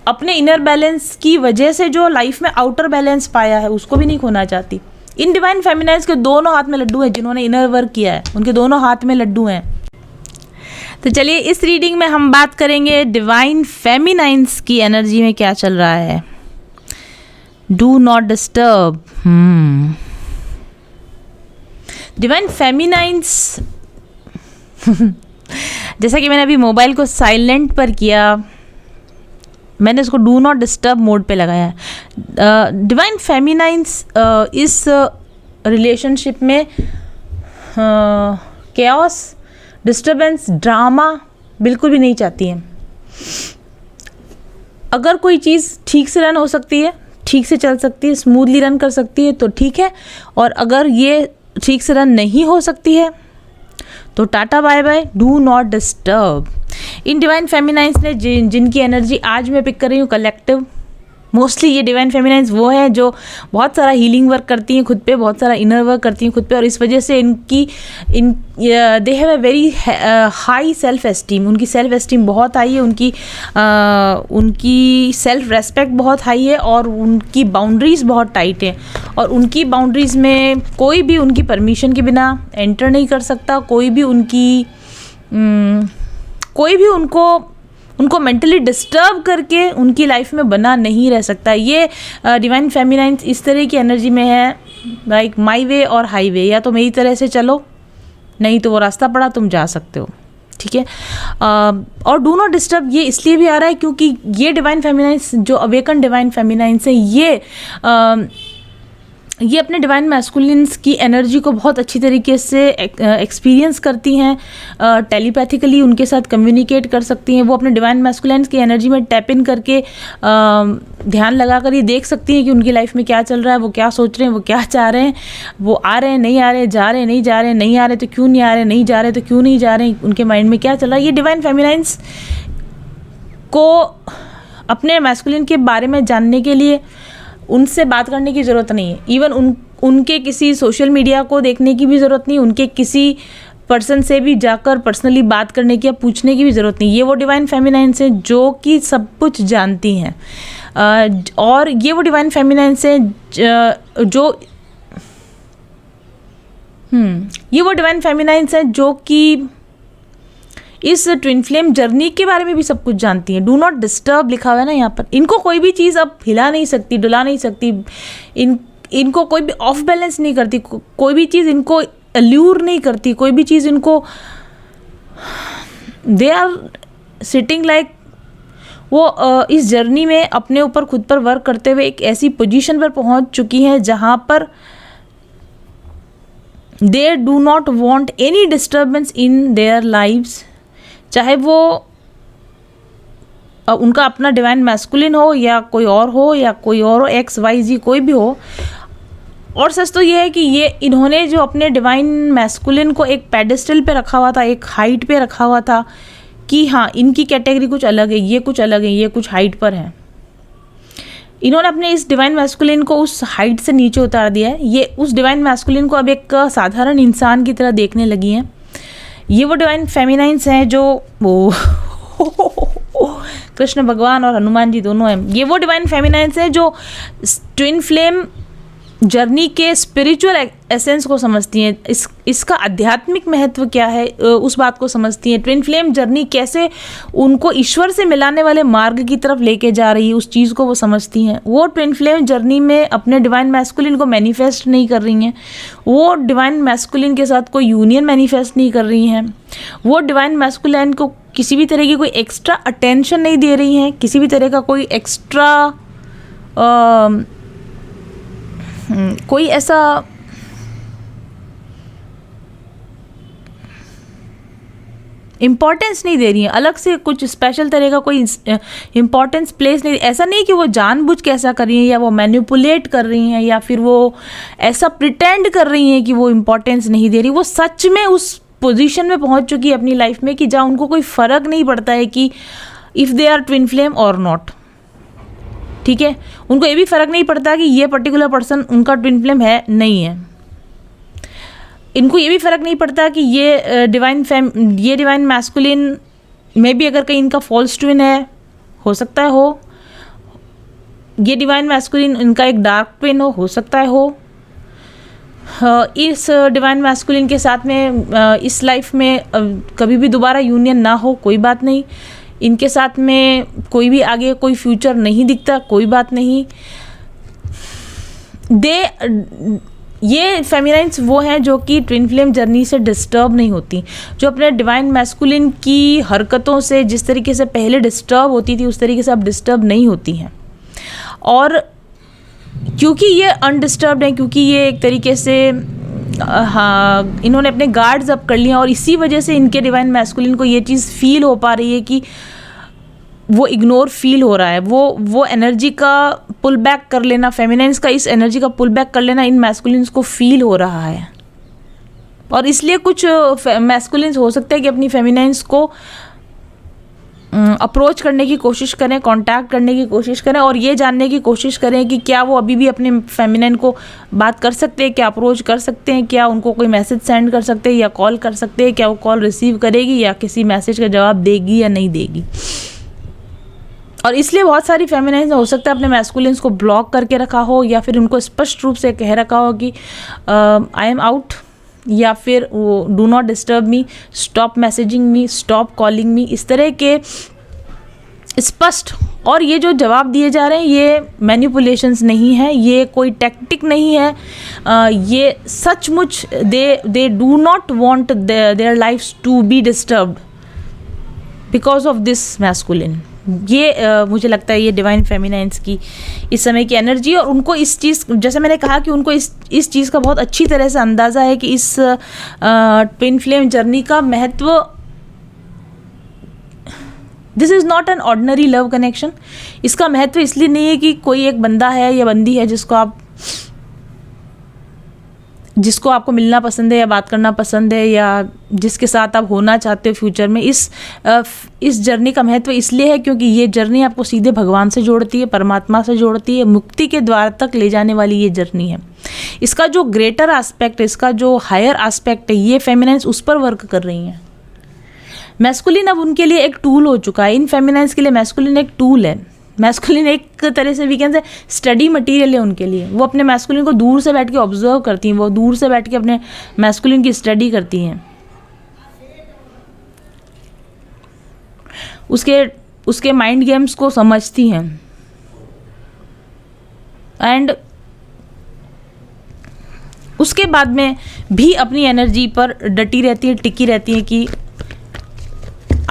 अपने inner balance की वजह से जो लाइफ में आउटर बैलेंस पाया है उसको भी नहीं खोना चाहती। इन डिवाइन फेमिनाइन्स के दोनों हाथ में लड्डू हैं, जिन्होंने इनर वर्क किया है उनके दोनों हाथ में लड्डू हैं। तो चलिए इस रीडिंग में हम बात करेंगे डिवाइन फेमिनाइन्स की एनर्जी में क्या चल रहा है। Do not disturb. डिवाइन फेमिनाइन्स जैसा कि मैंने अभी मोबाइल को साइलेंट पर किया, मैंने इसको डू नॉट डिस्टर्ब मोड पे लगाया है। डिवाइन फेमिनाइन्स इस रिलेशनशिप में कैओस, डिस्टर्बेंस, ड्रामा बिल्कुल भी नहीं चाहती हैं। अगर कोई चीज़ ठीक से रन हो सकती है, ठीक से चल सकती है, स्मूथली रन कर सकती है तो ठीक है, और अगर ये ठीक से रन नहीं हो सकती है तो tata bye bye, do not disturb. इन डिवाइन फेमिनाइन्स ने जिनकी एनर्जी आज मैं पिक कर रही हूँ कलेक्टिव, मोस्टली ये डिवाइन फेमिनाइन्स वो हैं जो बहुत सारा हीलिंग वर्क करती हैं खुद पे, बहुत सारा इनर वर्क करती हैं खुद पे, और इस वजह से they have a very high self esteem. उनकी सेल्फ एस्टीम बहुत हाई है, उनकी सेल्फ रेस्पेक्ट बहुत हाई है, और उनकी बाउंड्रीज़ बहुत टाइट है, और उनकी बाउंड्रीज़ में कोई भी उनकी परमिशन के बिना एंटर नहीं कर सकता, कोई भी उनको मेंटली डिस्टर्ब करके उनकी लाइफ में बना नहीं रह सकता। ये डिवाइन फेमिनाइन्स इस तरह की एनर्जी में है, लाइक माई वे और हाईवे, या तो मेरी तरह से चलो, नहीं तो वो रास्ता पड़ा तुम जा सकते हो, ठीक है। और डू नॉट डिस्टर्ब ये इसलिए भी आ रहा है क्योंकि ये डिवाइन फेमिनाइन्स जो अवेकन डिवाइन फेमिनाइन्स है, ये अपने डिवाइन मैस्कुलिन्स की एनर्जी को बहुत अच्छी तरीके से एक्सपीरियंस करती हैं, टेलीपैथिकली उनके साथ कम्युनिकेट कर सकती हैं। वो अपने डिवाइन मैस्कुलिन्स की एनर्जी में टैप इन करके ध्यान लगाकर ये देख सकती हैं कि उनकी लाइफ में क्या चल रहा है, वो क्या सोच रहे हैं, वो क्या चाह रहे हैं, वो आ रहे हैं नहीं आ रहे, जा रहे हैं नहीं जा रहे, नहीं आ रहे तो क्यों नहीं आ रहे, नहीं जा रहे तो क्यों नहीं जा रहे, उनके माइंड में क्या चल रहा है। ये डिवाइन फेमिनाइन्स को अपने मैस्कुलिन के बारे में जानने के लिए उनसे बात करने की ज़रूरत नहीं है, इवन उनके किसी सोशल मीडिया को देखने की भी ज़रूरत नहीं, उनके किसी पर्सन से भी जाकर पर्सनली बात करने की या पूछने की भी ज़रूरत नहीं। ये वो डिवाइन फेमिनाइन्स हैं जो कि सब कुछ जानती हैं, और ये वो डिवाइन फेमिनाइन्स हैं जो कि इस ट्विन फ्लेम जर्नी के बारे में भी सब कुछ जानती हैं। डू नॉट डिस्टर्ब लिखा हुआ है ना यहाँ पर। इनको कोई भी चीज़ अब हिला नहीं सकती, डुला नहीं सकती, इनको कोई भी ऑफ बैलेंस नहीं करती, कोई भी चीज़ इनको अल्यूर नहीं करती, कोई भी चीज़ इनको, दे आर सिटिंग लाइक वो इस जर्नी में अपने ऊपर खुद पर वर्क करते हुए एक ऐसी पोजीशन पर पहुँच चुकी हैं जहाँ पर दे do not want any disturbance in their lives, चाहे वो उनका अपना डिवाइन मैस्कुलिन हो या कोई और हो, XYZ कोई भी हो। और सच तो ये है कि इन्होंने जो अपने डिवाइन मैस्कुलिन को एक पेडेस्टल पे रखा हुआ था, एक हाइट पे रखा हुआ था कि हाँ इनकी कैटेगरी कुछ अलग है, ये कुछ अलग है, ये कुछ हाइट पर है। इन्होंने अपने इस डिवाइन मैस्कुलिन को उस हाइट से नीचे उतार दिया है। ये उस डिवाइन मैस्कुलिन को अब एक साधारण इंसान की तरह देखने लगी हैं। ये वो डिवाइन फेमिनाइन्स हैं जो कृष्ण भगवान और हनुमान जी दोनों हैं। ये वो डिवाइन फेमिनाइन्स हैं जो ट्विन फ्लेम जर्नी के स्पिरिचुअल एसेंस को समझती हैं, इसका आध्यात्मिक महत्व क्या है उस बात को समझती हैं। ट्विन फ्लेम जर्नी कैसे उनको ईश्वर से मिलाने वाले मार्ग की तरफ लेके जा रही है, उस चीज़ को वो समझती हैं। वो ट्विन फ्लेम जर्नी में अपने डिवाइन मैस्कुलिन को मैनिफेस्ट नहीं कर रही हैं, वो डिवाइन मैस्कुलिन के साथ कोई यूनियन मैनिफेस्ट नहीं कर रही हैं, वो डिवाइन मैस्कुलिन को किसी भी तरह की कोई एक्स्ट्रा अटेंशन नहीं दे रही हैं, किसी भी तरह का कोई एक्स्ट्रा कोई ऐसा इम्पॉर्टेंस नहीं दे रही है, अलग से कुछ स्पेशल तरह का कोई इम्पॉर्टेंस प्लेस नहीं। ऐसा नहीं कि वो जानबूझ के ऐसा कर रही हैं या वो मैनिपुलेट कर रही हैं या फिर वो ऐसा प्रिटेंड कर रही हैं कि वो इम्पॉर्टेंस नहीं दे रही। वो सच में उस पोजीशन में पहुंच चुकी है अपनी लाइफ में कि जहाँ उनको कोई फ़र्क नहीं पड़ता है कि if they are twin flame और नॉट, ठीक है। उनको ये भी फ़र्क नहीं पड़ता कि ये पर्टिकुलर पर्सन उनका ट्विन फ्लेम है नहीं है। इनको ये भी फ़र्क नहीं पड़ता कि ये डिवाइन मैस्कुलिन में भी अगर कहीं इनका फॉल्स ट्विन है, हो सकता है हो, ये डिवाइन मैस्कुलिन इनका एक डार्क ट्विन हो सकता है हो। इस डिवाइन मैस्कुलिन के साथ में इस लाइफ में कभी भी दोबारा यूनियन ना हो, कोई बात नहीं। इनके साथ में कोई भी आगे कोई फ्यूचर नहीं दिखता, कोई बात नहीं। ये फेमिनाइन्स वो हैं जो कि ट्विन फ्लेम जर्नी से डिस्टर्ब नहीं होती, जो अपने डिवाइन मैस्कुलिन की हरकतों से जिस तरीके से पहले डिस्टर्ब होती थी उस तरीके से अब डिस्टर्ब नहीं होती हैं। और क्योंकि ये अनडिस्टर्ब्ड हैं, क्योंकि ये एक तरीके से हाँ इन्होंने अपने गार्ड्स अप कर लिया, और इसी वजह से इनके डिवाइन मैस्कुलिन को ये चीज़ फील हो पा रही है कि वो इग्नोर फील हो रहा है। वो एनर्जी का पुल बैक कर लेना, फेमिनाइन्स का इस एनर्जी का पुल बैक कर लेना इन मैस्कुलिन्स को फील हो रहा है। और इसलिए कुछ मैस्कुलिन्स हो सकते हैं कि अपनी फेमिनाइन्स को अप्रोच करने की कोशिश करें, कांटेक्ट करने की कोशिश करें, और ये जानने की कोशिश करें कि क्या वो अभी भी अपने फेमिनाइन को बात कर सकते हैं, क्या अप्रोच कर सकते हैं, क्या उनको कोई मैसेज सेंड कर सकते हैं या कॉल कर सकते हैं, क्या वो कॉल रिसीव करेगी या किसी मैसेज का जवाब देगी या नहीं देगी। और इसलिए बहुत सारी फेमिनाइन्स हो सकता है अपने मैस्कुलिन्स को ब्लॉक करके रखा हो, या फिर उनको स्पष्ट रूप से कह रखा हो कि आई एम आउट, या फिर वो do not disturb me, stop messaging me, stop calling me, इस तरह के स्पष्ट। और ये जो जवाब दिए जा रहे हैं ये मैनिपुलेशंस नहीं है, ये कोई टैक्टिक नहीं है, ये सचमुच they do not want their lives to be disturbed because of this masculine. ये मुझे लगता है ये डिवाइन फेमिनाइन्स की इस समय की एनर्जी, और उनको इस चीज़, जैसे मैंने कहा कि उनको इस चीज़ का बहुत अच्छी तरह से अंदाज़ा है कि इस ट्विन फ्लेम जर्नी का महत्व, this is not an ordinary love connection. इसका महत्व इसलिए नहीं है कि कोई एक बंदा है या बंदी है जिसको आपको मिलना पसंद है या बात करना पसंद है, या जिसके साथ आप होना चाहते हो फ्यूचर में। इस जर्नी का महत्व इसलिए है क्योंकि ये जर्नी आपको सीधे भगवान से जोड़ती है, परमात्मा से जोड़ती है, मुक्ति के द्वार तक ले जाने वाली ये जर्नी है। इसका जो ग्रेटर एस्पेक्ट है, इसका जो हायर एस्पेक्ट है, ये फेमिनाइन्स उस पर वर्क कर रही हैं। मैस्कुलिन अब उनके लिए एक टूल हो चुका है, इन फेमिनाइन्स के लिए मैस्कुलिन एक टूल है। मैस्कुलिन एक तरह से वीकेंड से स्टडी मटेरियल है उनके लिए। वो अपने मैस्कुलिन को दूर से बैठ के ऑब्जर्व करती हैं, वो दूर से बैठ के अपने मैस्कुलिन की स्टडी करती हैं, उसके माइंड गेम्स को समझती हैं, एंड उसके बाद में भी अपनी एनर्जी पर डटी रहती है, टिकी रहती है कि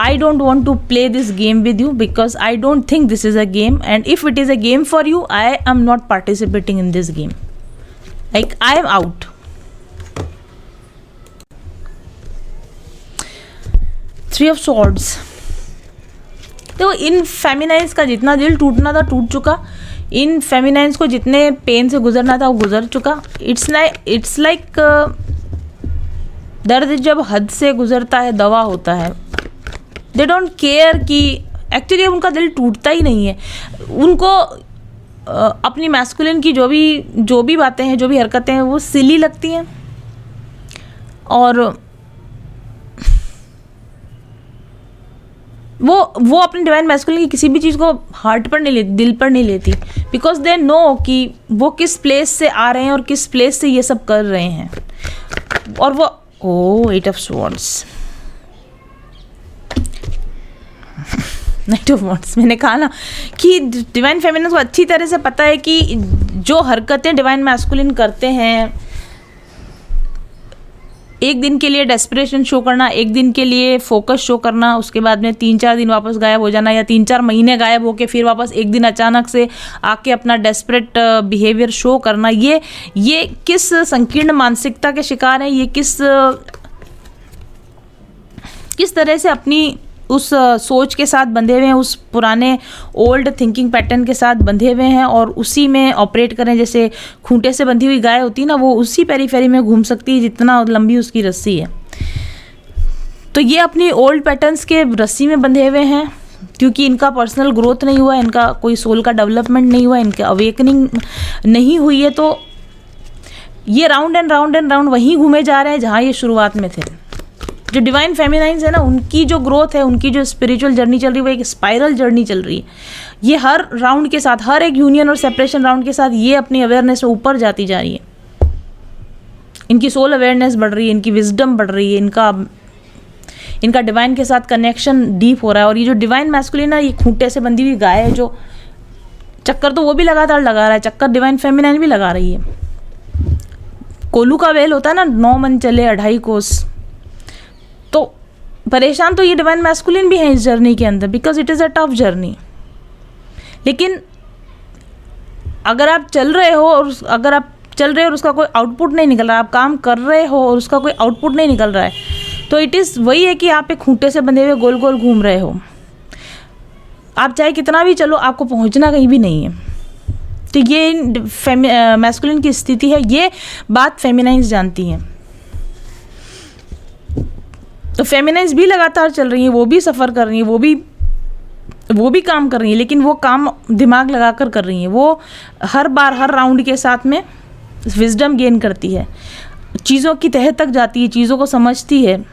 I don't want to play this game with you because I don't think this is a game, and if it is a game for you, I am not participating in this game. Like I am out. Three of Swords. तो इन फेमिनाइन्स का जितना दिल टूटना था टूट चुका, इन फेमिनाइन्स को जितने पेन से गुजरना था वो गुजर चुका। इट्स लाइक दर्द जब हद से गुजरता है दवा होता है। दे डोंट केयर कि एक्चुअली उनका दिल टूटता ही नहीं है, उनको अपनी मैस्कुलिन की जो भी बातें हैं, जो भी हरकतें हैं वो सिली लगती हैं, और वो अपने डिवाइन मैस्कुलिन की किसी भी चीज़ को हार्ट पर नहीं लेती, दिल पर नहीं लेती, बिकॉज दे नो कि वो किस प्लेस से आ रहे हैं और किस प्लेस से ये सब कर रहे हैं। और वो eight of swords, knight of wands, मैंने कहा ना कि डिवाइन फेमिनिन को अच्छी तरह से पता है कि जो हरकतें डिवाइन मैस्कुलिन करते हैं, एक दिन के लिए डेस्परेशन शो करना, एक दिन के लिए फोकस शो करना, उसके बाद में 3-4 दिन वापस गायब हो जाना, या 3-4 महीने गायब होके फिर वापस एक दिन अचानक से आके अपना डेस्परेट बिहेवियर शो करना, ये किस संकीर्ण मानसिकता के शिकार हैं, ये किस तरह से अपनी उस सोच के साथ बंधे हुए हैं, उस पुराने ओल्ड थिंकिंग पैटर्न के साथ बंधे हुए हैं और उसी में ऑपरेट करें। जैसे खूंटे से बंधी हुई गाय होती है ना, वो उसी पेरीफेरी में घूम सकती है जितना लंबी उसकी रस्सी है। तो ये अपनी ओल्ड पैटर्न्स के रस्सी में बंधे हुए हैं क्योंकि इनका पर्सनल ग्रोथ नहीं हुआ, इनका कोई सोल का डेवलपमेंट नहीं हुआ, इनका अवेकनिंग नहीं हुई है। तो ये round and round and round वहीं घूमे जा रहे हैं जहाँ ये शुरुआत में थे। जो डिवाइन फेमिनाइंस है ना, उनकी जो ग्रोथ है, उनकी जो स्पिरिचुअल जर्नी चल रही है, वो एक स्पाइरल जर्नी चल रही है। ये हर राउंड के साथ, हर एक यूनियन और सेपरेशन राउंड के साथ ये अपनी अवेयरनेस में ऊपर जाती जा रही है। इनकी सोल अवेयरनेस बढ़ रही है, इनकी विजडम बढ़ रही है, इनका डिवाइन के साथ कनेक्शन डीप हो रहा है। और ये जो डिवाइन मैस्कुलिन है, ये खूंटे से बंधी हुई गाय है, जो चक्कर तो वो भी लगातार लगा रहा है, चक्कर डिवाइन फेमिनाइन भी लगा रही है। कोलू का वेल होता है ना, 9 मन चले 2.5 कोस, तो परेशान तो ये डिवाइन मैस्कुलिन भी है इस जर्नी के अंदर, because it is a tough journey. लेकिन अगर आप चल रहे हो और उसका कोई आउटपुट नहीं निकल रहा, आप काम कर रहे हो और उसका कोई आउटपुट नहीं निकल रहा है, तो इट इज़ वही है कि आप एक खूंटे से बंधे हुए गोल गोल घूम रहे हो। आप चाहे कितना भी चलो, आपको पहुंचना कहीं भी नहीं है। तो ये मैस्कुलिन की स्थिति है, ये बात फेमिनाइंस जानती हैं। तो फेमिनाइंस भी लगातार चल रही हैं, वो भी सफ़र कर रही हैं, वो भी काम कर रही हैं, लेकिन वो काम दिमाग लगाकर कर रही हैं। वो हर बार हर राउंड के साथ में विजडम गेन करती है, चीज़ों की तह तक जाती है, चीज़ों को समझती है।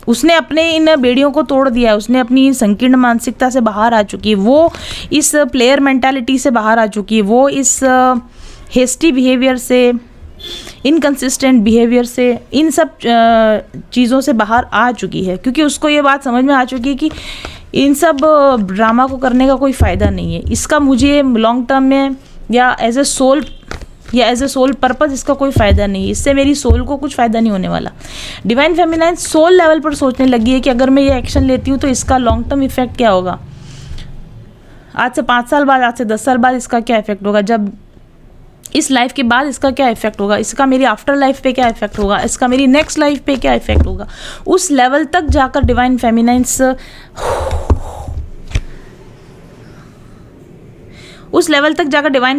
उसने अपने इन बेड़ियों को तोड़ दिया है, उसने अपनी संकीर्ण मानसिकता से बाहर आ चुकी है, वो इस प्लेयर मेंटालिटी से बाहर आ चुकी है, वो इस हेस्टी बिहेवियर से, इनकंसिस्टेंट बिहेवियर से, इन सब चीज़ों से बाहर आ चुकी है। क्योंकि उसको ये बात समझ में आ चुकी है कि इन सब ड्रामा को करने का कोई फ़ायदा नहीं है, इसका मुझे लॉन्ग टर्म में या एज ए सोल पर्पस इसका कोई फ़ायदा नहीं है, इससे मेरी सोल को कुछ फ़ायदा नहीं होने वाला। डिवाइन फेमिनाइन सोल लेवल पर सोचने लगी है कि अगर मैं ये एक्शन लेती हूँ तो इसका लॉन्ग टर्म इफेक्ट क्या होगा, आज से 5 साल बाद, आज से 10 साल बाद इसका क्या इफेक्ट होगा, जब इस लाइफ के बाद इसका क्या इफेक्ट होगा, इसका मेरी आफ्टर लाइफ पे क्या इफेक्ट होगा, इसका मेरी नेक्स्ट लाइफ पे क्या इफेक्ट होगा। उस लेवल तक जाकर डिवाइन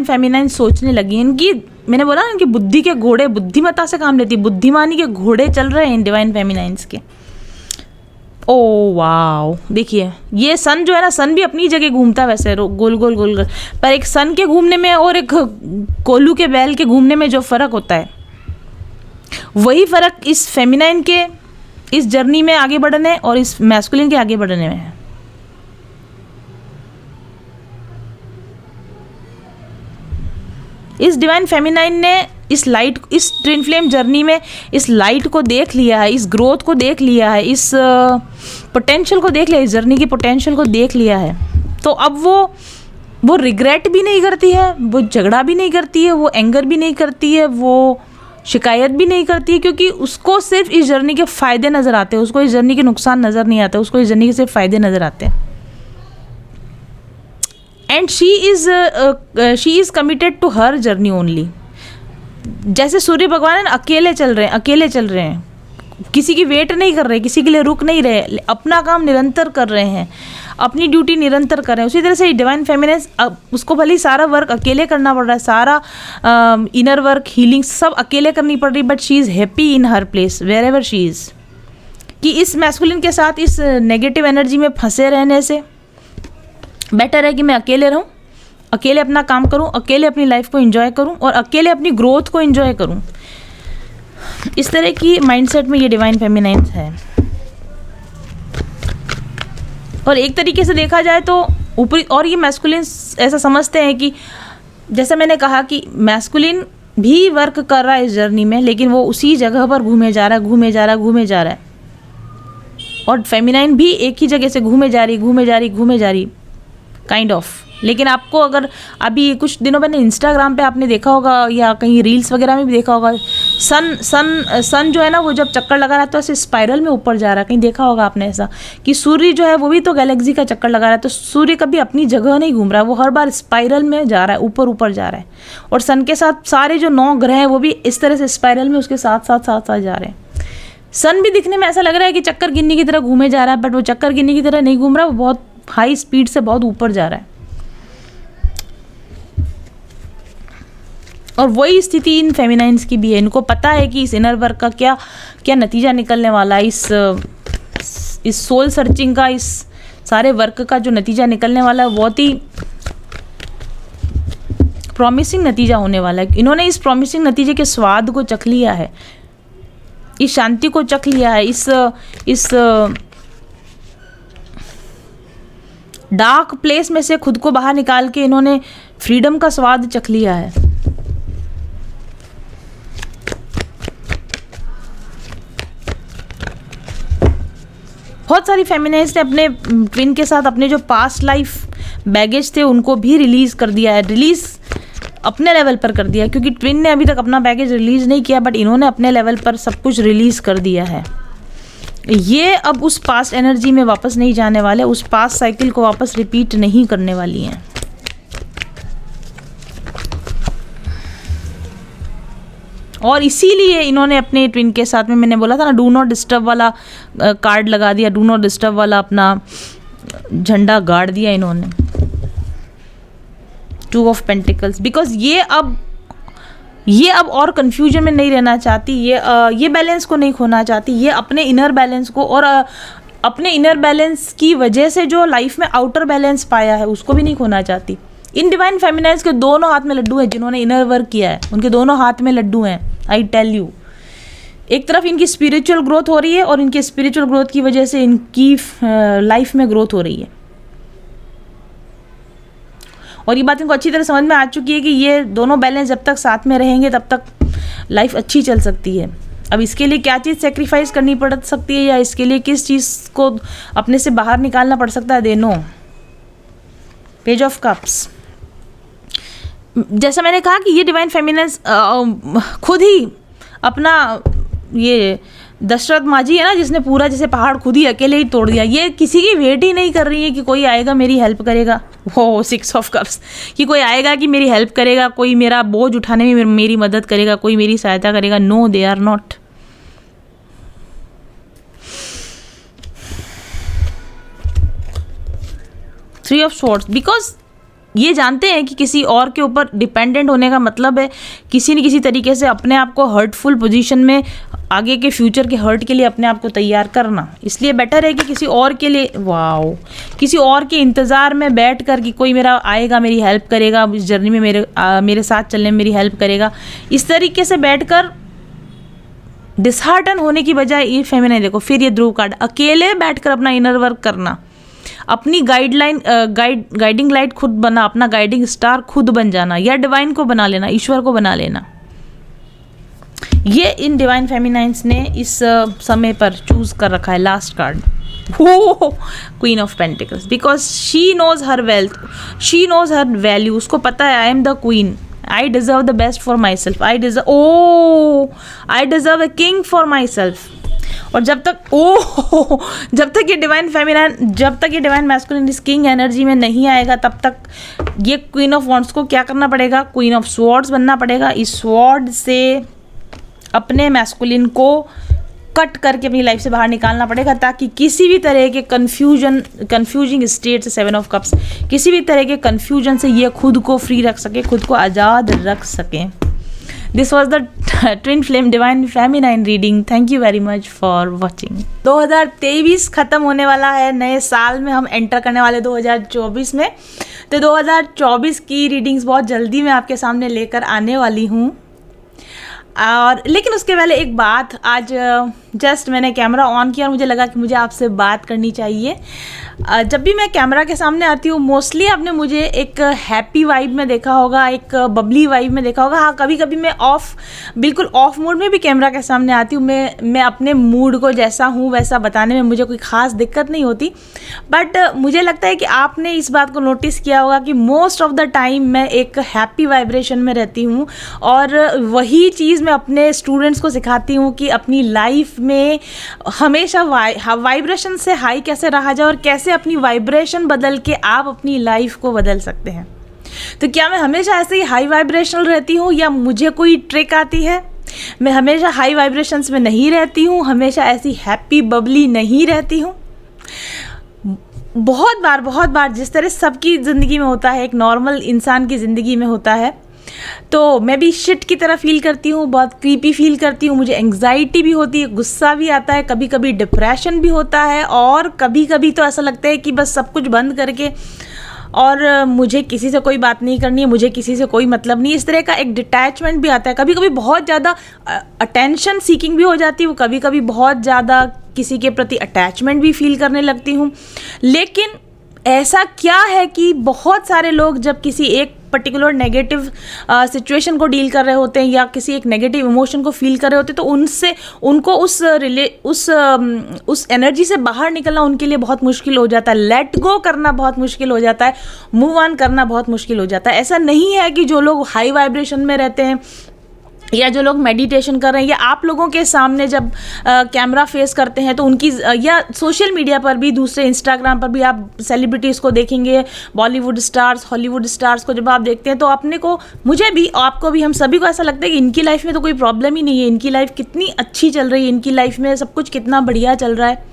फेमिनाइंस सोचने लगी। इनकी, मैंने बोला ना, इनकी बुद्धि के घोड़े, बुद्धिमत्ता से काम लेती है, बुद्धिमानी के घोड़े चल रहे हैं इन डिवाइन फेमिनाइंस के। ओ वाओ, देखिए ये सन जो है ना, सन भी अपनी जगह घूमता है वैसे गोल गोल, पर एक सन के घूमने में और एक कोलू के बैल के घूमने में जो फ़र्क होता है, वही फ़र्क इस फेमिनाइन के इस जर्नी में आगे बढ़ने और इस मैस्कुलिन के आगे बढ़ने में है। इस डिवाइन फेमिनाइन ने इस ट्विन फ्लेम जर्नी में इस लाइट को देख लिया है, इस ग्रोथ को देख लिया है, इस पोटेंशियल को देख लिया, इस जर्नी की पोटेंशियल को देख लिया है। तो अब वो रिग्रेट भी नहीं करती है, वो झगड़ा भी नहीं करती है, वो एंगर भी नहीं करती है, वो शिकायत भी नहीं करती है, क्योंकि उसको सिर्फ इस जर्नी के फ़ायदे नज़र आते हैं, उसको इस जर्नी के नुकसान नज़र नहीं आते, उसको इस जर्नी के सिर्फ फ़ायदे नज़र आते हैं। And she is committed to her journey only. जैसे सूर्य भगवान अकेले चल रहे हैं, किसी की वेट नहीं कर रहे, किसी के लिए रुक नहीं रहे, अपना काम निरंतर कर रहे हैं, अपनी ड्यूटी निरंतर कर रहे हैं। उसी तरह से डिवाइन फेमिनाइन, उसको भले ही सारा वर्क अकेले करना पड़ रहा है, सारा इनर वर्क, हीलिंग सब अकेले करनी पड़ रही, but she is happy in her place wherever she is. कि इस मैस्कुलिन के साथ इस नेगेटिव एनर्जी में फंसे रहने से बेटर है कि मैं अकेले रहूं, अकेले अपना काम करूं, अकेले अपनी लाइफ को एंजॉय करूं और अकेले अपनी ग्रोथ को एंजॉय करूं। इस तरह की माइंडसेट में ये डिवाइन फेमिनाइन है। और एक तरीके से देखा जाए तो ऊपरी, और ये मैस्कुलिन ऐसा समझते हैं कि जैसा मैंने कहा कि मैस्कुलिन भी वर्क कर रहा है इस जर्नी में, लेकिन वो उसी जगह पर घूमे जा रहा है, और फेमिनाइन भी एक ही जगह से घूमे जा रही काइंड ऑफ। लेकिन आपको अगर अभी कुछ दिनों पहले इंस्टाग्राम पे आपने देखा होगा या कहीं रील्स वगैरह में भी देखा होगा, सन जो है ना, वो जब चक्कर लगा रहा है तो ऐसे स्पाइरल में ऊपर जा रहा है। कहीं देखा होगा आपने ऐसा कि सूर्य जो है वो भी तो गैलेक्सी का चक्कर लगा रहा है, तो सूर्य कभी अपनी जगह नहीं घूम रहा है, वो हर बार स्पाइरल में जा रहा है, ऊपर जा रहा है। और सन के साथ सारे जो 9 ग्रह हैं वो भी इस तरह से स्पाइरल में उसके साथ जा रहे हैं। सन भी दिखने में ऐसा लग रहा है कि चक्कर गिनने की तरह घूमे जा रहा है, बट वो चक्कर गिनने की तरह नहीं घूम रहा, वो बहुत हाई स्पीड से बहुत ऊपर जा रहा है। और वही स्थिति इन फेमिनाइंस की भी है। इनको पता है कि इस इनर वर्क का क्या नतीजा निकलने वाला है, इस सोल सर्चिंग का, इस सारे वर्क का जो नतीजा निकलने वाला है बहुत ही प्रॉमिसिंग नतीजा होने वाला है। इन्होंने इस प्रॉमिसिंग नतीजे के स्वाद को चख लिया है। इस शांति को चख लिया है, इस डार्क प्लेस में से खुद को बाहर निकाल के इन्होंने फ्रीडम का स्वाद चख लिया है। बहुत सारी फेमिनाइन्स ने अपने ट्विन के साथ अपने जो पास्ट लाइफ बैगेज थे उनको भी रिलीज कर दिया है, रिलीज अपने लेवल पर कर दिया है, क्योंकि ट्विन ने अभी तक अपना बैगेज रिलीज नहीं किया, बट इन्होंने अपने लेवल पर सब कुछ रिलीज कर दिया है। ये अब उस पास्ट एनर्जी में वापस नहीं जाने वाले, उस पास्ट साइकिल को वापस रिपीट नहीं करने वाली हैं। और इसीलिए इन्होंने अपने ट्विन के साथ में, मैंने बोला था ना, डू नॉट डिस्टर्ब वाला कार्ड लगा दिया, डू नॉट डिस्टर्ब वाला अपना झंडा गाड़ दिया इन्होंने। 2 ऑफ पेंटिकल्स, बिकॉज ये अब और कंफ्यूजन में नहीं रहना चाहती, ये बैलेंस को नहीं खोना चाहती, ये अपने इनर बैलेंस को, और अपने इनर बैलेंस की वजह से जो लाइफ में आउटर बैलेंस पाया है उसको भी नहीं खोना चाहती। इन डिवाइन फेमिनाइन्स के दोनों हाथ में लड्डू हैं, जिन्होंने इनर वर्क किया है उनके दोनों हाथ में लड्डू हैं। आई टेल यू, एक तरफ इनकी स्पिरिचुअल ग्रोथ हो रही है और इनकी स्पिरिचुअल ग्रोथ की वजह से इनकी लाइफ में ग्रोथ हो रही है। और ये बात इनको अच्छी तरह समझ में आ चुकी है कि ये दोनों बैलेंस जब तक साथ में रहेंगे तब तक लाइफ अच्छी चल सकती है। अब इसके लिए क्या चीज़ सेक्रीफाइस करनी पड़ सकती है, या इसके लिए किस चीज़ को अपने से बाहर निकालना पड़ सकता है, they know. Page of cups, जैसा मैंने कहा कि ये डिवाइन फेमिनाइन्स खुद ही अपना, ये दशरथ मांझी है ना जिसने पूरा जैसे पहाड़ खुद ही अकेले ही तोड़ दिया, ये किसी की वेट ही नहीं कर रही है कि कोई आएगा मेरी हेल्प करेगा। वो 6 ऑफ कप्स, कि कोई आएगा कि मेरी हेल्प करेगा, कोई मेरा बोझ उठाने में मेरी मदद करेगा, कोई मेरी सहायता करेगा। No, they are not. Three of swords, because ये जानते हैं कि किसी और के ऊपर डिपेंडेंट होने का मतलब है किसी न किसी तरीके से अपने आप को हर्टफुल पोजीशन में, आगे के फ्यूचर के हर्ट के लिए अपने आप को तैयार करना। इसलिए बेटर है कि किसी और के लिए, वाओ, किसी और के इंतज़ार में बैठ कर कि कोई मेरा आएगा मेरी हेल्प करेगा, इस जर्नी में मेरे साथ चलने में मेरी हेल्प करेगा, इस तरीके से बैठकर डिसहार्टन होने की बजाय ये फेमिनाइन, देखो फिर ये ध्रुव कार्ड, अकेले बैठकर अपना इनर वर्क करना, अपनी गाइडिंग लाइट खुद बना, अपना गाइडिंग स्टार खुद बन जाना, या डिवाइन को बना लेना, ईश्वर को बना लेना। ये इन डिवाइन फेमिनाइन्स ने इस समय पर चूज कर रखा है। Last card, queen of pentacles, because she knows her wealth, she knows her value. उसको पता है I am the queen, I deserve the best for myself, I deserve a king for myself. और जब तक ये divine feminine, जब तक ये डिवाइन मैस्कुलिन इस किंग एनर्जी में नहीं आएगा, तब तक ये क्वीन ऑफ वॉन्ड्स को क्या करना पड़ेगा, क्वीन ऑफ स्वॉर्ड्स बनना पड़ेगा। इस स्वॉर्ड से अपने मैस्कुलिन को कट करके अपनी लाइफ से बाहर निकालना पड़ेगा, ताकि किसी भी तरह के कंफ्यूजिंग स्टेट से, 7 ऑफ कप्स, किसी भी तरह के कंफ्यूजन से ये खुद को फ्री रख सके, खुद को आज़ाद रख सके। This was the twin flame divine feminine reading. Thank you very much for watching. 2023 ख़त्म होने वाला है, नए साल में हम एंटर करने वाले 2024 में। तो 2024 की रीडिंग्स बहुत जल्दी मैं आपके सामने लेकर आने वाली हूँ। और लेकिन उसके पहले एक बात, आज जस्ट मैंने कैमरा ऑन किया और मुझे लगा कि मुझे आपसे बात करनी चाहिए। जब भी मैं कैमरा के सामने आती हूँ, मोस्टली आपने मुझे एक हैप्पी वाइब में देखा होगा, एक बबली वाइब में देखा होगा। हाँ, कभी कभी मैं बिल्कुल ऑफ मूड में भी कैमरा के सामने आती हूँ। मैं अपने मूड को जैसा हूँ वैसा बताने में मुझे कोई ख़ास दिक्कत नहीं होती। बट मुझे लगता है कि आपने इस बात को नोटिस किया होगा कि मोस्ट ऑफ द टाइम मैं एक हैप्पी वाइब्रेशन में रहती हूँ, और वही चीज़ मैं अपने स्टूडेंट्स को सिखाती हूँ कि अपनी लाइफ में हमेशा वाइब्रेशन से हाई कैसे रहा जाए, और कैसे अपनी वाइब्रेशन बदल के आप अपनी लाइफ को बदल सकते हैं। तो क्या मैं हमेशा ऐसे ही हाई वाइब्रेशनल रहती हूँ, या मुझे कोई ट्रिक आती है? मैं हमेशा हाई वाइब्रेशंस में नहीं रहती हूँ, हमेशा ऐसी हैप्पी बबली नहीं रहती हूँ। बहुत बार जिस तरह सबकी ज़िंदगी में होता है, एक नॉर्मल इंसान की ज़िंदगी में होता है, तो मैं भी शिट की तरह फील करती हूँ, बहुत क्रीपी फील करती हूँ, मुझे एंग्जाइटी भी होती है, गुस्सा भी आता है, कभी कभी डिप्रेशन भी होता है, और कभी कभी तो ऐसा लगता है कि बस सब कुछ बंद करके और मुझे किसी से कोई बात नहीं करनी है, मुझे किसी से कोई मतलब नहीं, इस तरह का एक डिटैचमेंट भी आता है। कभी कभी बहुत ज़्यादा अटेंशन सीकिंग भी हो जाती हूँ, कभी कभी बहुत ज़्यादा किसी के प्रति अटैचमेंट भी फील करने लगती हूँ। लेकिन ऐसा क्या है कि बहुत सारे लोग जब किसी एक पर्टिकुलर नेगेटिव सिचुएशन को डील कर रहे होते हैं या किसी एक नेगेटिव इमोशन को फील कर रहे होते हैं, तो उनको उस एनर्जी से बाहर निकलना उनके लिए बहुत मुश्किल हो जाता है, लेट गो करना बहुत मुश्किल हो जाता है, मूव ऑन करना बहुत मुश्किल हो जाता है। ऐसा नहीं है कि जो लोग हाई वाइब्रेशन में रहते हैं या जो लोग मेडिटेशन कर रहे हैं या आप लोगों के सामने जब कैमरा फेस करते हैं तो उनकी या सोशल मीडिया पर भी, दूसरे इंस्टाग्राम पर भी आप सेलिब्रिटीज़ को देखेंगे, बॉलीवुड स्टार्स, हॉलीवुड स्टार्स को जब आप देखते हैं तो अपने को, मुझे भी, आपको भी, हम सभी को ऐसा लगता है कि इनकी लाइफ में तो कोई प्रॉब्लम ही नहीं है, इनकी लाइफ कितनी अच्छी चल रही है, इनकी लाइफ में सब कुछ कितना बढ़िया चल रहा है।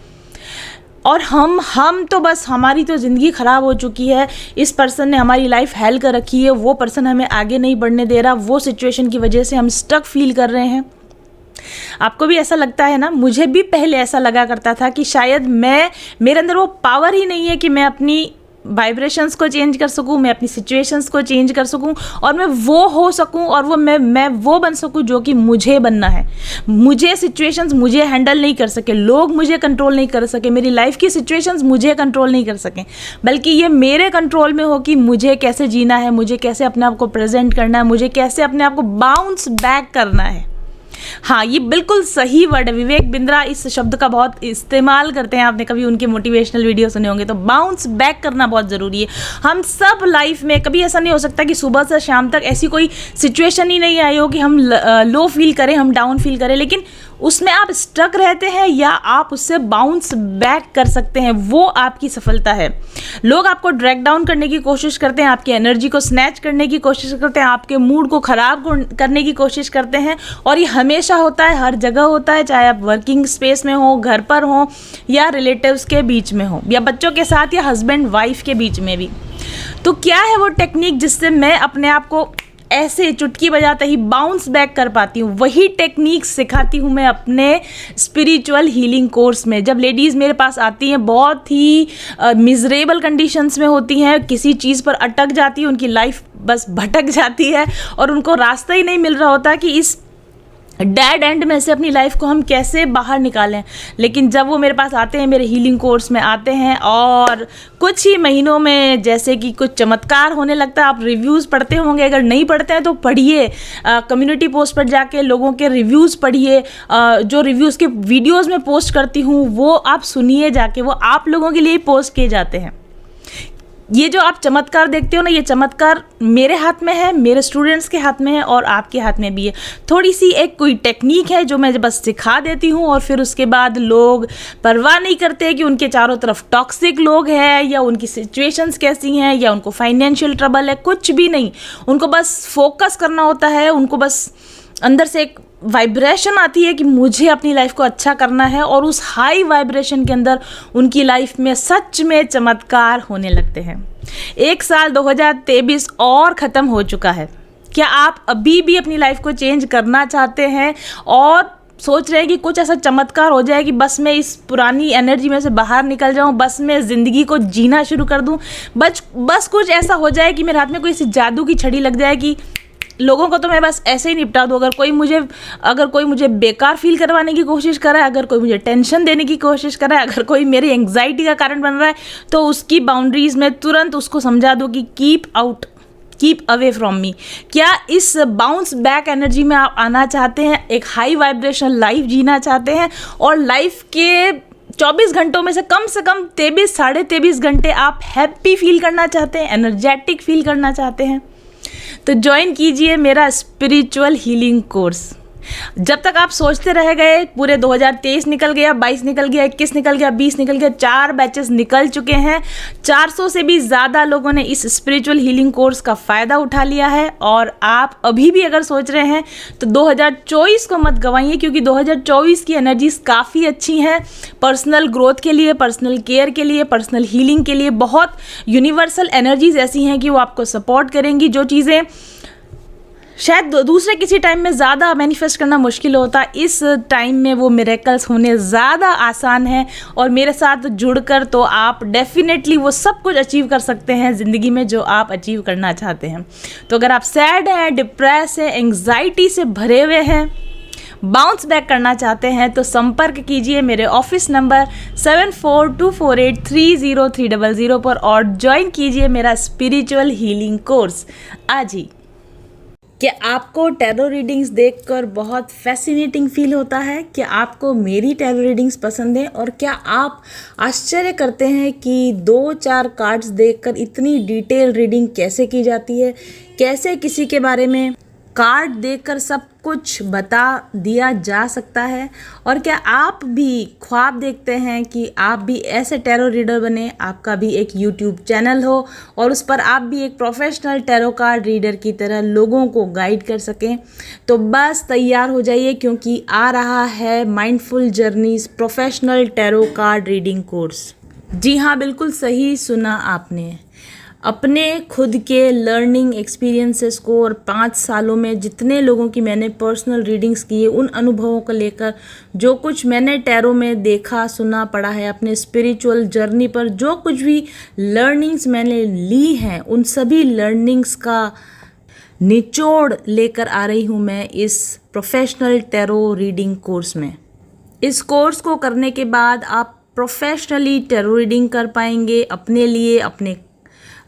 और हम तो बस, हमारी तो ज़िंदगी ख़राब हो चुकी है, इस पर्सन ने हमारी लाइफ हेल कर रखी है, वो पर्सन हमें आगे नहीं बढ़ने दे रहा, वो सिचुएशन की वजह से हम स्टक फील कर रहे हैं। आपको भी ऐसा लगता है ना? मुझे भी पहले ऐसा लगा करता था कि शायद मेरे अंदर वो पावर ही नहीं है कि मैं अपनी वाइब्रेशंस को चेंज कर सकूं, मैं अपनी सिचुएशंस को चेंज कर सकूं और मैं वो हो सकूं और मैं वो बन सकूं जो कि मुझे बनना है। मुझे सिचुएशंस मुझे हैंडल नहीं कर सके, लोग मुझे कंट्रोल नहीं कर सके, मेरी लाइफ की सिचुएशंस मुझे कंट्रोल नहीं कर सके, बल्कि ये मेरे कंट्रोल में हो कि मुझे कैसे जीना है, मुझे कैसे अपने आप को प्रेजेंट करना है, मुझे कैसे अपने आप को बाउंस बैक करना है। हाँ, ये बिल्कुल सही वर्ड है। विवेक बिंद्रा इस शब्द का बहुत इस्तेमाल करते हैं, आपने कभी उनके मोटिवेशनल वीडियो सुने होंगे। तो बाउंस बैक करना बहुत ज़रूरी है। हम सब लाइफ में, कभी ऐसा नहीं हो सकता कि सुबह से शाम तक ऐसी कोई सिचुएशन ही नहीं आई हो कि हम लो फील करें, हम डाउन फील करें, लेकिन उसमें आप स्टक रहते हैं या आप उससे बाउंस बैक कर सकते हैं, वो आपकी सफलता है। लोग आपको ड्रैग डाउन करने की कोशिश करते हैं, आपकी एनर्जी को स्नैच करने की कोशिश करते हैं, आपके मूड को ख़राब करने की कोशिश करते हैं, और ये हमेशा होता है, हर जगह होता है, चाहे आप वर्किंग स्पेस में हो, घर पर हो, या रिलेटिव्स के बीच में हो, या बच्चों के साथ, या हस्बैंड वाइफ के बीच में भी। तो क्या है वो टेक्निक जिससे मैं अपने आप को ऐसे चुटकी बजाते ही बाउंस बैक कर पाती हूँ? वही टेक्निक सिखाती हूँ मैं अपने स्पिरिचुअल हीलिंग कोर्स में। जब लेडीज़ मेरे पास आती हैं, बहुत ही मिजरेबल कंडीशंस में होती हैं, किसी चीज़ पर अटक जाती है, उनकी लाइफ बस भटक जाती है और उनको रास्ता ही नहीं मिल रहा होता कि इस डेड एंड में से अपनी लाइफ को हम कैसे बाहर निकालें। लेकिन जब वो मेरे पास आते हैं, मेरे हीलिंग कोर्स में आते हैं, और कुछ ही महीनों में जैसे कि कुछ चमत्कार होने लगता है। आप रिव्यूज़ पढ़ते होंगे, अगर नहीं पढ़ते हैं तो पढ़िए, कम्युनिटी पोस्ट पर जाके लोगों के रिव्यूज़ पढ़िए, जो रिव्यूज़ के वीडियोज़ में पोस्ट करती हूँ वो आप सुनिए जाके, वो आप लोगों के लिए पोस्ट किए जाते हैं। ये जो आप चमत्कार देखते हो ना, ये चमत्कार मेरे हाथ में है, मेरे स्टूडेंट्स के हाथ में है, और आपके हाथ में भी है। थोड़ी सी एक कोई टेक्निक है जो मैं बस सिखा देती हूँ, और फिर उसके बाद लोग परवाह नहीं करते कि उनके चारों तरफ टॉक्सिक लोग हैं, या उनकी सिचुएशंस कैसी हैं, या उनको फाइनेंशियल ट्रबल है, कुछ भी नहीं। उनको बस फोकस करना होता है, उनको बस अंदर से एक वाइब्रेशन आती है कि मुझे अपनी लाइफ को अच्छा करना है, और उस हाई वाइब्रेशन के अंदर उनकी लाइफ में सच में चमत्कार होने लगते हैं। एक साल 2023 और ख़त्म हो चुका है। क्या आप अभी भी अपनी लाइफ को चेंज करना चाहते हैं और सोच रहे हैं कि कुछ ऐसा चमत्कार हो जाए कि बस मैं इस पुरानी एनर्जी में से बाहर निकल जाऊं, बस मैं ज़िंदगी को जीना शुरू कर दूं, बस कुछ ऐसा हो जाए कि मेरे हाथ में कोई सी जादू की छड़ी लग जाए कि लोगों को तो मैं बस ऐसे ही निपटा दूँ। अगर कोई मुझे बेकार फील करवाने की कोशिश कर रहा है, अगर कोई मुझे टेंशन देने की कोशिश कर रहा है, अगर कोई मेरी एंग्जाइटी का कारण बन रहा है, तो उसकी बाउंड्रीज़ में तुरंत उसको समझा दो कि कीप अवे फ्रॉम मी। क्या इस बाउंस बैक एनर्जी में आप आना चाहते हैं, एक हाई वाइब्रेशन लाइफ जीना चाहते हैं, और लाइफ के 24 घंटों में से कम 23 साढ़े 23 घंटे आप हैप्पी फील करना चाहते हैं, एनर्जेटिक फील करना चाहते हैं, तो ज्वाइन कीजिए मेरा स्पिरिचुअल हीलिंग कोर्स। जब तक आप सोचते रह गए, पूरे 2023 निकल गया, 22 निकल गया, 21 निकल गया, 20 निकल गया, 4 बैचेस निकल चुके हैं। 400 से भी ज़्यादा लोगों ने इस स्पिरिचुअल हीलिंग कोर्स का फ़ायदा उठा लिया है। और आप अभी भी अगर सोच रहे हैं तो 2024 को मत गंवाइए, क्योंकि 2024 की एनर्जीज काफ़ी अच्छी हैं पर्सनल ग्रोथ के लिए, पर्सनल केयर के लिए, पर्सनल हीलिंग के लिए। बहुत यूनिवर्सल एनर्जीज ऐसी हैं कि वो आपको सपोर्ट करेंगी। जो चीज़ें शायद दूसरे किसी टाइम में ज़्यादा मैनिफेस्ट करना मुश्किल होता, इस टाइम में वो मिरेकल्स होने ज़्यादा आसान है। और मेरे साथ जुड़कर तो आप डेफिनेटली वो सब कुछ अचीव कर सकते हैं ज़िंदगी में जो आप अचीव करना चाहते हैं। तो अगर आप सैड हैं, डिप्रेस हैं, एंग्जाइटी से भरे हुए हैं, बाउंस बैक करना चाहते हैं, तो संपर्क कीजिए मेरे ऑफिस नंबर 7424830300 पर और ज्वाइन कीजिए मेरा स्पिरिचुअल हीलिंग कोर्स आज ही। क्या आपको टैरो रीडिंग्स देखकर बहुत फैसिनेटिंग फील होता है? क्या आपको मेरी टैरो रीडिंग्स पसंद है? और क्या आप आश्चर्य करते हैं कि 2-4 कार्ड्स देखकर इतनी डिटेल रीडिंग कैसे की जाती है? कैसे किसी के बारे में कार्ड देखकर सब कुछ बता दिया जा सकता है? और क्या आप भी ख्वाब देखते हैं कि आप भी ऐसे टैरो रीडर बने, आपका भी एक यूट्यूब चैनल हो और उस पर आप भी एक प्रोफेशनल टैरो कार्ड रीडर की तरह लोगों को गाइड कर सकें? तो बस तैयार हो जाइए, क्योंकि आ रहा है mindful journeys professional tarot card reading course. जी हाँ, बिल्कुल सही सुना आपने। अपने खुद के लर्निंग एक्सपीरियंसेस को और 5 सालों में जितने लोगों की मैंने पर्सनल रीडिंग्स की है, उन अनुभवों को लेकर जो कुछ मैंने टैरो में देखा, सुना, पढ़ा है, अपने स्पिरिचुअल जर्नी पर जो कुछ भी लर्निंग्स मैंने ली हैं, उन सभी लर्निंग्स का निचोड़ लेकर आ रही हूँ मैं इस प्रोफेशनल टैरो रीडिंग कोर्स में। इस कोर्स को करने के बाद आप प्रोफेशनली टैरो रीडिंग कर पाएंगे, अपने लिए, अपने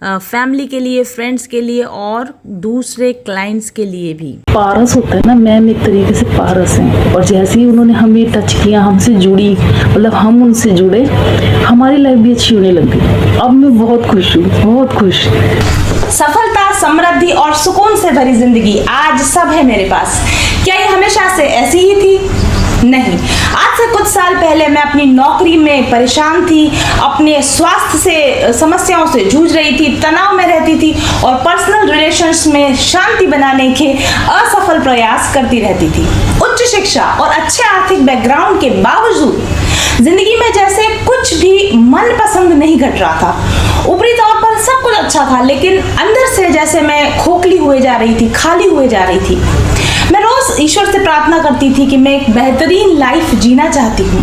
फैमिली के लिए, फ्रेंड्स के लिए और दूसरे क्लाइंट्स के लिए भी। पारस होता है ना, मैम एक तरीके से पारस हैं, और जैसे ही उन्होंने हमें टच किया, हमसे जुड़ी, मतलब हम उनसे जुड़े, हमारी लाइफ भी अच्छी होने लग गई। अब मैं बहुत खुश हूँ, बहुत खुश। सफलता, समृद्धि और सुकून से भरी जिंदगी आज सब है मेरे पास। क्या ये हमेशा से ऐसी ही थी? नहीं। आज से कुछ साल पहले मैं अपनी नौकरी में परेशान थी, अपने स्वास्थ्य से समस्याओं से जूझ रही थी, तनाव में रहती थी और पर्सनल रिलेशंस में शांति बनाने के असफल प्रयास करती रहती थी। उच्च शिक्षा और अच्छे आर्थिक बैकग्राउंड के बावजूद जिंदगी में जैसे कुछ भी मनपसंद नहीं घट रहा था। ऊपरी तौर पर सब कुछ अच्छा था, लेकिन अंदर से जैसे मैं खोखली हुए जा रही थी, खाली हुए जा रही थी। मैं रोज ईश्वर से प्रार्थना करती थी कि मैं एक बेहतरीन लाइफ जीना चाहती हूँ,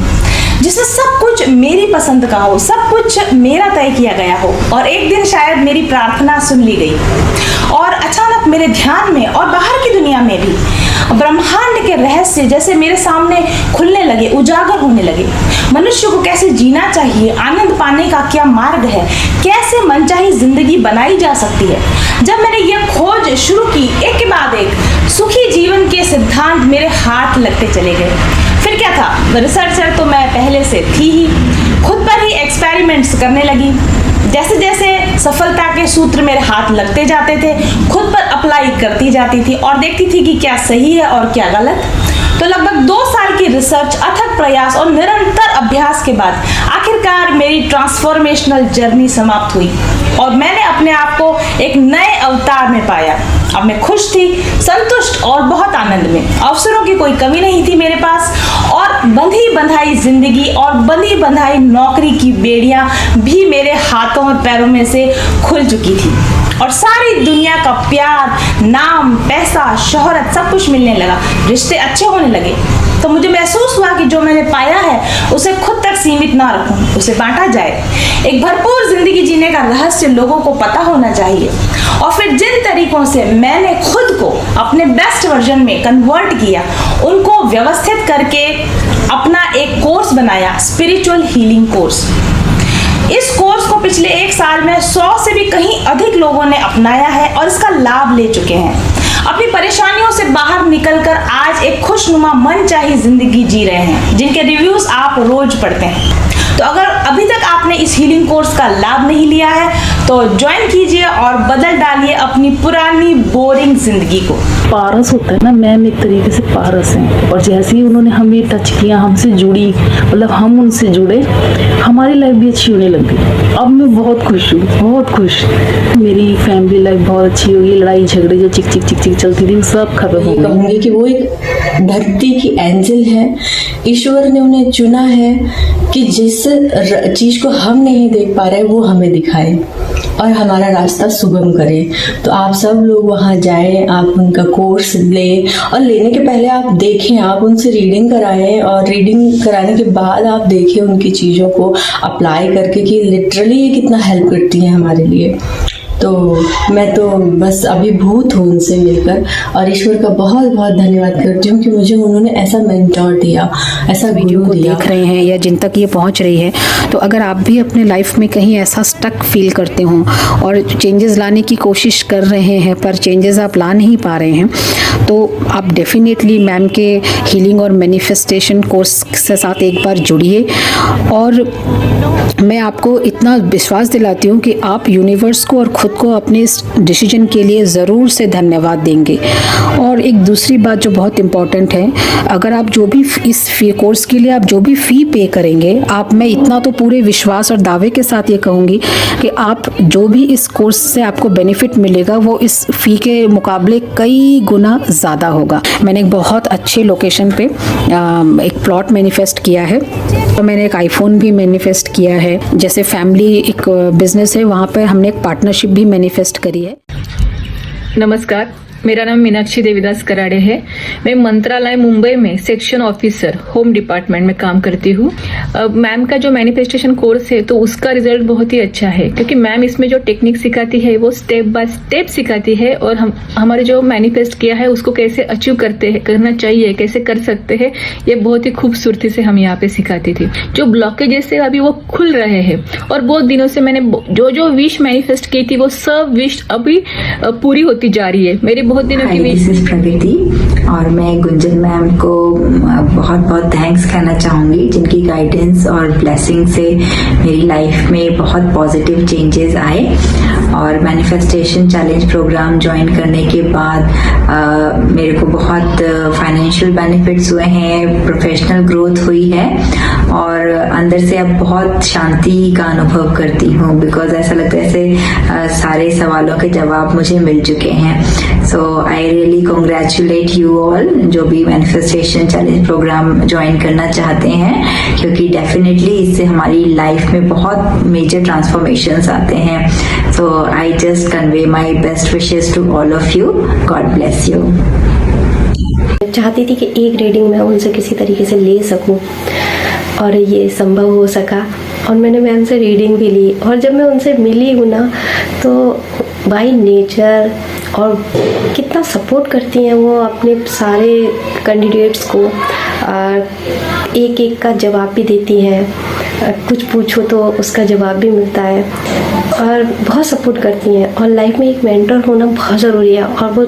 जिसमें सब कुछ मेरी पसंद का हो, सब कुछ मेरा तय किया गया हो। और एक दिन शायद मेरी प्रार्थना सुन ली गई और अचानक मेरे ध्यान में और बाहर की दुनिया में भी ब्रह्मांड के रहस्य जैसे मेरे सामने खुलने लगे, उजागर होने लगे। मनुष्य को कैसे जीना चाहिए, आनंद पाने का क्या मार्ग है, कैसे मनचाही जिंदगी बनाई जा सकती है। जब मैंने यह खोज शुरू की, एक के बाद एक सुखी जीवन के सिद्धांत मेरे हाथ लगते चले गए। फिर क्या था, रिसर्चर तो मैं पहले से थी ही, खुद पर ही एक्सपेरिमेंट्स करने लगी। जैसे जैसे सफलता के सूत्र मेरे हाथ लगते जाते थे, खुद पर अप्लाई करती जाती थी और देखती थी कि क्या सही है और क्या गलत। तो लगभग 2 साल की रिसर्च, अथक प्रयास और निरंतर अभ्यास के बाद आखिरकार मेरी ट्रांसफॉर्मेशनल जर्नी समाप्त हुई और मैंने अपने आप को एक नए अवतार में पाया। अब मैं खुश थी, संतुष्ट और बहुत आनंद में। अवसरों की कोई कमी नहीं थी मेरे पास और बंधी बंधाई जिंदगी और बंधी बंधाई नौकरी की बेड़ियां भी मेरे हाथों और पैरों में से खुल चुकी थी और सारी दुनिया का प्यार, नाम, पैसा, शोहरत सब कुछ मिलने लगा, रिश्ते अच्छे होने लगे। तो मुझे महसूस हुआ कि जो मैंने पाया है उसे खुद तक सीमित ना रखूं, उसे बांटा जाए। एक भरपूर जिंदगी जीने का रहस्य लोगों को पता होना चाहिए। और फिर जिन तरीकों से मैंने खुद को अपने बेस्ट वर्जन में कन्वर्ट किया, उनको व्यवस्थित करके अपना एक कोर्स बनाया, स्पिरिचुअल हीलिंग कोर्स। इस कोर्स को पिछले 1 साल में 100 से भी कहीं अधिक लोगों ने अपनाया है और इसका लाभ ले चुके हैं। अपनी परेशानियों से बाहर निकलकर आज एक खुशनुमा मनचाही जिंदगी जी रहे हैं, जिनके रिव्यूज आप रोज पढ़ते हैं। तो अगर अभी तक आपने इस हीलिंग कोर्स का लाभ नहीं लिया है तो ज्वाइन कीजिए और बदल डालिए अपनी पुरानी बोरिंग जिंदगी को। पारस होता है ना, मैम एक तरीके से पारस हैं, और जैसे ही उन्होंने हमें टच किया, हमसे जुड़ी, मतलब हम उनसे जुड़े, हमारी लाइफ भी अच्छी होने लग गई। अब मैं बहुत खुश हूँ, बहुत खुश। मेरी फैमिली लाइफ बहुत अच्छी होगी। लड़ाई झगड़े जो चिक चिक चिक चिक चलती थी, सब खत्म हो ये गई। कहूँगी कि वो एक धरती की एंजल है। ईश्वर ने उन्हें चुना है कि जिस चीज को हम नहीं देख पा रहे वो हमें दिखाए और हमारा रास्ता सुगम करे। तो आप सब लोग वहाँ जाएं, आप उनका कोर्स लें और लेने के पहले आप देखें, आप उनसे रीडिंग कराएं और रीडिंग कराने के बाद आप देखें उनकी चीज़ों को अप्लाई करके कि लिटरली ये कितना हेल्प करती हैं हमारे लिए। तो मैं तो बस अभिभूत हूँ उनसे मिलकर और ईश्वर का बहुत बहुत धन्यवाद करती हूँ कि मुझे उन्होंने ऐसा मेंटोर दिया, ऐसा वीडियो गुरु को दिया। देख रहे हैं या जिन तक ये पहुंच रही है, तो अगर आप भी अपने लाइफ में कहीं ऐसा स्टक फील करते हो और चेंजेस लाने की कोशिश कर रहे हैं पर चेंजेस आप ला नहीं पा रहे हैं, तो आप डेफिनेटली मैम के हीलिंग और मैनिफेस्टेशन कोर्स के साथ एक बार जुड़िए। और मैं आपको इतना विश्वास दिलाती हूँ कि आप यूनिवर्स को और ख़ुद को अपने इस डिसीजन के लिए ज़रूर से धन्यवाद देंगे। और एक दूसरी बात जो बहुत इम्पॉर्टेंट है, अगर आप जो भी इस फी कोर्स के लिए आप जो भी फ़ी पे करेंगे, आप, मैं इतना तो पूरे विश्वास और दावे के साथ ये कहूँगी कि आप जो भी इस कोर्स से आपको बेनिफिट मिलेगा वो इस फ़ी के मुकाबले कई गुना ज़्यादा होगा। मैंने एक बहुत अच्छे लोकेशन पे एक प्लॉट मैनिफेस्ट किया है, तो मैंने एक आईफोन भी मैनिफेस्ट किया है। जैसे फैमिली एक बिजनेस है, वहाँ पर हमने एक पार्टनरशिप भी मैनिफेस्ट करी है। नमस्कार, मेरा नाम मीनाक्षी देवीदास कराड़े है। मैं मंत्रालय मुंबई में सेक्शन ऑफिसर होम डिपार्टमेंट में काम करती हूँ। मैम का जो मैनिफेस्टेशन कोर्स है तो उसका रिजल्ट बहुत ही अच्छा है, क्योंकि मैम इसमें जो टेक्निक सिखाती है वो स्टेप बाय स्टेप सिखाती है और हमारे जो मैनिफेस्ट किया है उसको कैसे अचीव करना चाहिए, कैसे कर सकते हैं, ये बहुत ही खूबसूरती से हम यहाँ पे सिखाती थी। जो ब्लॉकेजेस है अभी वो खुल रहे हैं और बहुत दिनों से मैंने जो विश मैनिफेस्ट की थी वो सब विश अभी पूरी होती जा रही है। मेरी बहुत दिनों की विश। दिस इज प्रकृति और मैं गुंजन मैम को बहुत बहुत थैंक्स कहना चाहूँगी, जिनकी गाइडेंस और ब्लेसिंग से मेरी लाइफ में बहुत पॉजिटिव चेंजेस आए। और मैनिफेस्टेशन चैलेंज प्रोग्राम ज्वाइन करने के बाद मेरे को बहुत फाइनेंशियल बेनिफिट्स हुए हैं, प्रोफेशनल ग्रोथ हुई है और अंदर से अब बहुत शांति का अनुभव करती हूँ, बिकॉज ऐसा लगता है जैसे सारे सवालों के जवाब मुझे मिल चुके हैं। So I really congratulate you all जो भी मैनिफेस्टेशन चैलेंज प्रोग्राम ज्वाइन करना चाहते हैं, क्योंकि डेफिनेटली इससे हमारी लाइफ में बहुत मेजर ट्रांसफॉर्मेशंस आते हैं। So I just convey my best wishes to all of you. God bless you. चाहती थी कि एक रीडिंग मैं उनसे किसी तरीके से ले सकूं और ये संभव हो सका और मैंने मैम से रीडिंग भी ली। और जब मैं उनसे मिली हूँ ना, तो बाय नेचर और कितना सपोर्ट करती हैं वो अपने सारे कैंडिडेट्स को, एक एक का जवाब भी देती हैं, कुछ पूछो तो उसका जवाब भी मिलता है और बहुत सपोर्ट करती हैं। और लाइफ में एक मेंटर होना बहुत ज़रूरी है और वो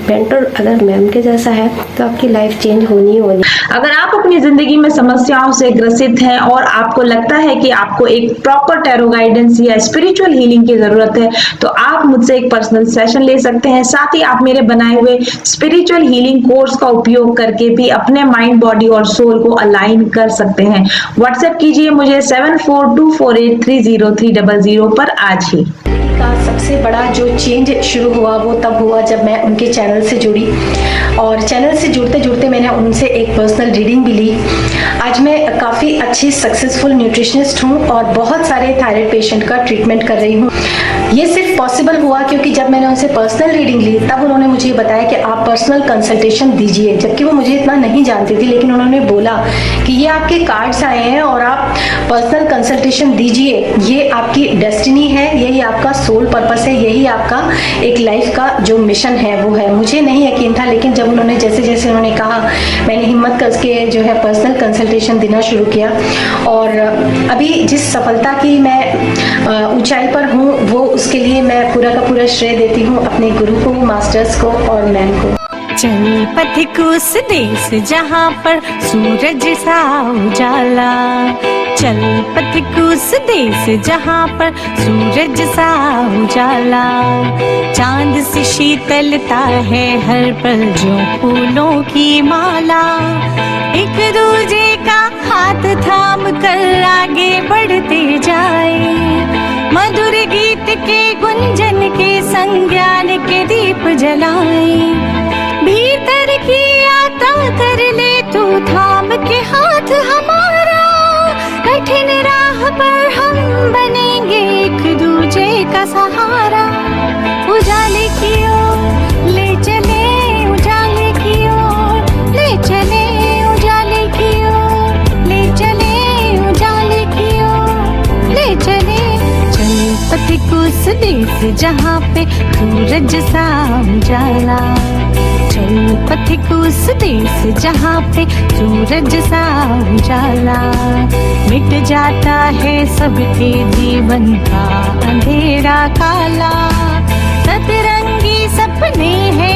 मेंटर अगर मैम के जैसा है तो आपकी लाइफ चेंज होनी ही होनी। अगर आप अपनी जिंदगी में समस्याओं से ग्रसित हैं और आपको लगता है कि आपको एक प्रॉपर टैरो गाइडेंस या स्पिरिचुअल हीलिंग की जरूरत है, तो आप मुझसे एक पर्सनल सेशन ले सकते हैं। साथ ही आप मेरे बनाए हुए स्पिरिचुअल हीलिंग कोर्स का उपयोग करके भी अपने माइंड, बॉडी और सोल को अलाइन कर सकते हैं। व्हाट्सएप कीजिए मुझे 7424830300 पर आज ही। का सबसे बड़ा जो चेंज शुरू हुआ वो तब हुआ जब मैं उनके चैनल से जुड़ी और चैनल से जुड़ते जुड़ते मैंने उनसे एक पर्सनल रीडिंग भी ली। आज मैं काफ़ी अच्छी सक्सेसफुल न्यूट्रिशनिस्ट हूँ और बहुत सारे थायराइड पेशेंट का ट्रीटमेंट कर रही हूँ। ये सिर्फ पॉसिबल हुआ क्योंकि जब मैंने उनसे पर्सनल रीडिंग ली तब उन्होंने मुझे बताया कि आप पर्सनल कंसल्टेशन दीजिए, जबकि वो मुझे इतना नहीं जानती थी, लेकिन उन्होंने बोला कि ये आपके कार्ड्स आए हैं और आप पर्सनल कंसल्टेशन दीजिए, ये आपकी डेस्टिनी है, यही आपका सोल पर्पस है, यही आपका एक लाइफ का जो मिशन है वो है। मुझे नहीं यकीन था, लेकिन जब उन्होंने जैसे जैसे उन्होंने कहा मैंने हिम्मत करके जो है पर्सनल कंसल्टेशन देना शुरू किया और अभी जिस सफलता की मैं ऊंचाई पर हूँ वो उसके लिए मैं पूरा का पूरा श्रेय देती हूँ अपने गुरु को, मास्टर्स को और मैम को। चल पथिक उस देश जहाँ पर सूरज सा उजाला, चल पथिक उस देश जहाँ पर सूरज सा उजाला, चांद से शीतलता है हर पल जो फूलों की माला, एक दूजे का हाथ थाम कर आगे बढ़ते जाए, मधुर गीत के गुंजन के संग ज्ञान के दीप जलाए। थाम के हाथ हमारा, कठिन राह पर हम बनेंगे एक दूजे का सहारा। उजाले की ओर ले चले, उजाले की ओर ले चले, उजाले की ओर ले चले, उजाले की ओर ले चले। चल पथिक उस देश जहाँ पे सूरज सा उजाला, चल पथिक उस देश जहाँ पे सूरज सा उजाला। मिट जाता है सबके जीवन का अंधेरा काला, सतरंगी सपने हैं